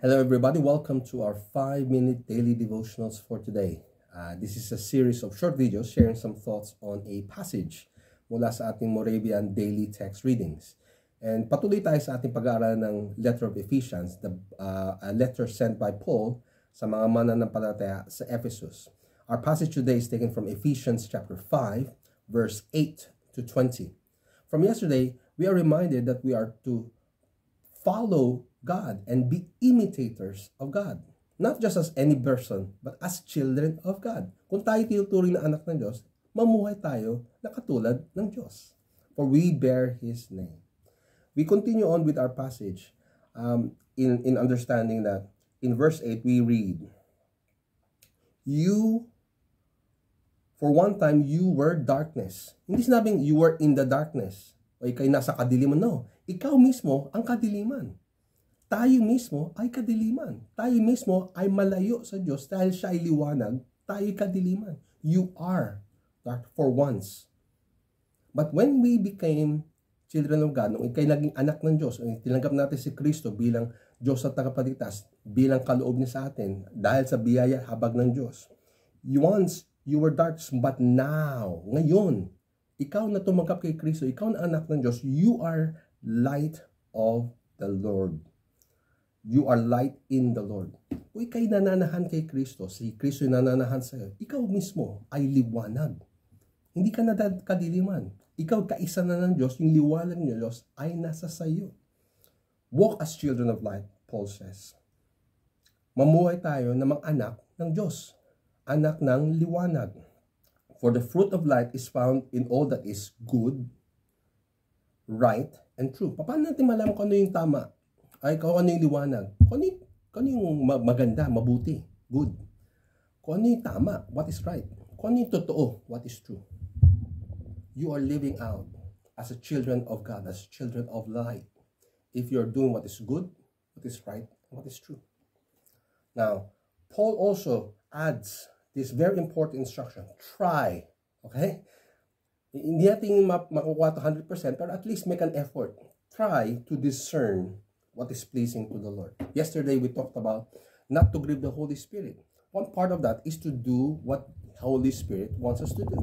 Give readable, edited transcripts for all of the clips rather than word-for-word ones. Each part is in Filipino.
Hello, everybody. Welcome to our 5-minute daily devotionals for today. This is a series of short videos sharing some thoughts on a passage mula sa ating Moravian daily text readings. And patuloy tayo sa ating pag-aaral ng letter of Ephesians, a letter sent by Paul sa mga mananampalataya sa Ephesus. Our passage today is taken from Ephesians chapter 5, verse 8 to 20. From yesterday, we are reminded that we are to follow God and be imitators of God. Not just as any person, but as children of God. Kung tayo tinuturing na anak ng Diyos, mamuhay tayo na katulad ng Diyos. For we bear His name. We continue on with our passage in understanding that in verse 8 we read, You, for one time, you were darkness. Hindi sinabing you were in the darkness o ikay nasa kadiliman. No, ikaw mismo ang kadiliman. Tayo mismo ay kadiliman. Tayo mismo ay malayo sa Diyos dahil siya ay liwanag. Tayo ay kadiliman. You are dark for once. But when we became children of God, nung ikay naging anak ng Diyos, nung tinanggap natin si Kristo bilang Diyos at tagapagligtas, bilang kaloob niya sa atin, dahil sa biyaya habag ng Diyos. Once you were dark, but now, ngayon, ikaw na tumanggap kay Kristo, ikaw na anak ng Diyos, you are light of the Lord. You are light in the Lord. Kung ikay nananahan kay Kristo, si Kristo yung nananahan sa'yo, ikaw mismo ay liwanag. Hindi ka na kadiliman. Ikaw kaisa na ng Diyos, yung liwanag ng Diyos ay nasa sa'yo. Walk as children of light, Paul says. Mamuhay tayo na mga anak ng Diyos. Anak ng liwanag. For the fruit of light is found in all that is good, right, and true. Paano natin malaman kung ano yung tama? Ay, kung ano yung liwanag? Kung ano yung maganda, mabuti, good? Kung ano yung tama, what is right? Kung ano yung totoo, what is true? You are living out as a children of God, as children of light. If you are doing what is good, what is right, and what is true. Now, Paul also adds this very important instruction. Try. Okay? Hindi natin makukuha 100%, pero at least make an effort. Try to discern what is pleasing to the Lord. Yesterday, we talked about not to grieve the Holy Spirit. One part of that is to do what Holy Spirit wants us to do.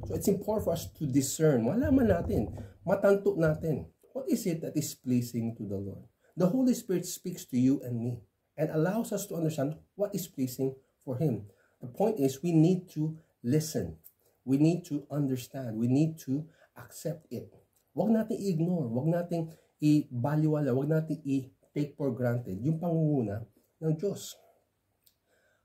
So it's important for us to discern. Malaman natin, matanto natin, what is it that is pleasing to the Lord? The Holy Spirit speaks to you and me and allows us to understand what is pleasing for Him. The point is, we need to listen. We need to understand. We need to accept it. Huwag natin i-ignore. Huwag natin i-baliwala. Huwag natin i-take for granted yung pangunguna ng Diyos.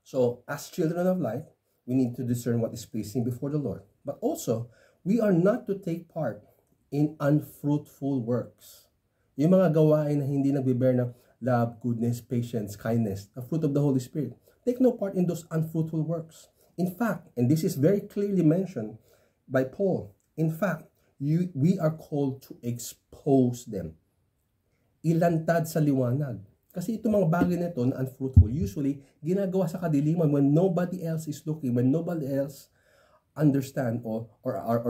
So, as children of light, we need to discern what is pleasing before the Lord. But also, we are not to take part in unfruitful works. Yung mga gawain na hindi nagbe-bear ng love, goodness, patience, kindness, the fruit of the Holy Spirit. Take no part in those unfruitful works. In fact, and this is very clearly mentioned by Paul, in fact, we are called to expose them. Ilantad sa liwanag. Kasi itong mga bagay na ito na unfruitful, usually, ginagawa sa kadiliman when nobody else is looking, when nobody else understand or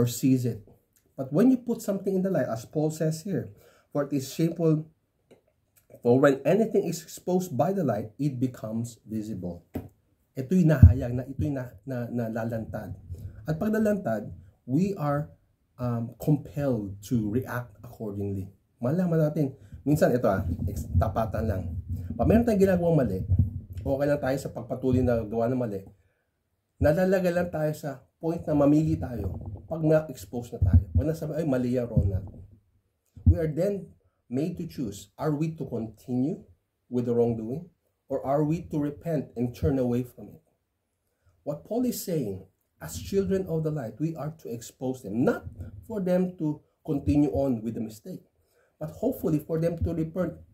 sees it. But when you put something in the light, as Paul says here, for it is shameful, for when anything is exposed by the light, it becomes visible. Ito'y nahayag, ito'y nalalantad. At pag nalantad, we are compelled to react accordingly. Malaman natin, minsan ito tapatan lang. Pag meron tayong ginagawang mali, okay lang tayo sa pagpatuloy na gawa ng mali, nalalagay lang tayo sa point na mamili tayo pag na-expose na tayo. Pag nasabi, ay mali yan, Ronald. We are then made to choose. Are we to continue with the wrongdoing? Or are we to repent and turn away from it? What Paul is saying, as children of the light, we are to expose them. Not for them to continue on with the mistake, but hopefully for them to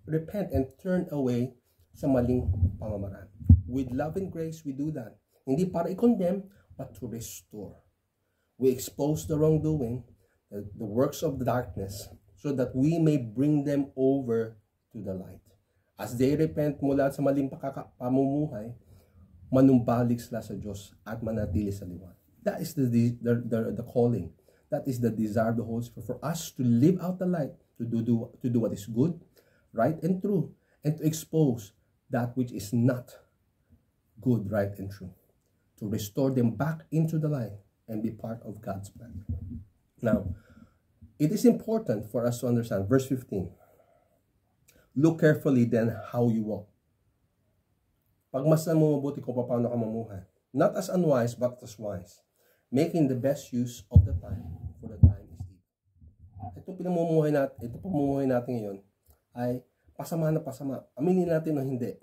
repent and turn away sa maling pamamaraan. With love and grace, we do that. Hindi para i-condemn, but to restore. We expose the wrongdoing, the works of the darkness, so that we may bring them over to the light. As they repent mula sa maling pamumuhay, manumbalik sila sa Diyos at manatili sa liwanag. That is the calling. That is the desire of the Holy Spirit for us to live out the light, to do what is good, right, and true, and to expose that which is not good, right, and true, to restore them back into the light and be part of God's plan. Now, it is important for us to understand, verse 15, look carefully then how you walk. Pagmasdan mo mabuti kung paano ka mamuhay. Not as unwise, but as wise, making the best use of the time, for the time is evil. Itong pamumuhay natin ngayon ay pasama na pasama. Aminin natin na hindi.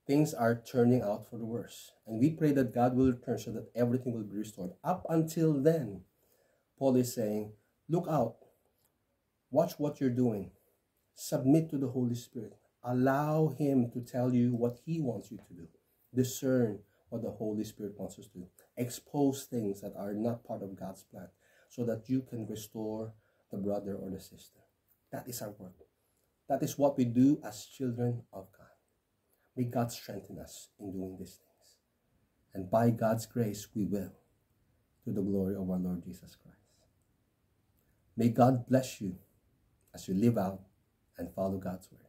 Things are turning out for the worse. And we pray that God will return so that everything will be restored. Up until then, Paul is saying, look out. Watch what you're doing. Submit to the Holy Spirit. Allow Him to tell you what He wants you to do. Discern what the Holy Spirit wants us to do. Expose things that are not part of God's plan so that you can restore the brother or the sister. That is our work. That is what we do as children of God. May God strengthen us in doing these things. And by God's grace, we will, to the glory of our Lord Jesus Christ. May God bless you as you live out and follow God's word.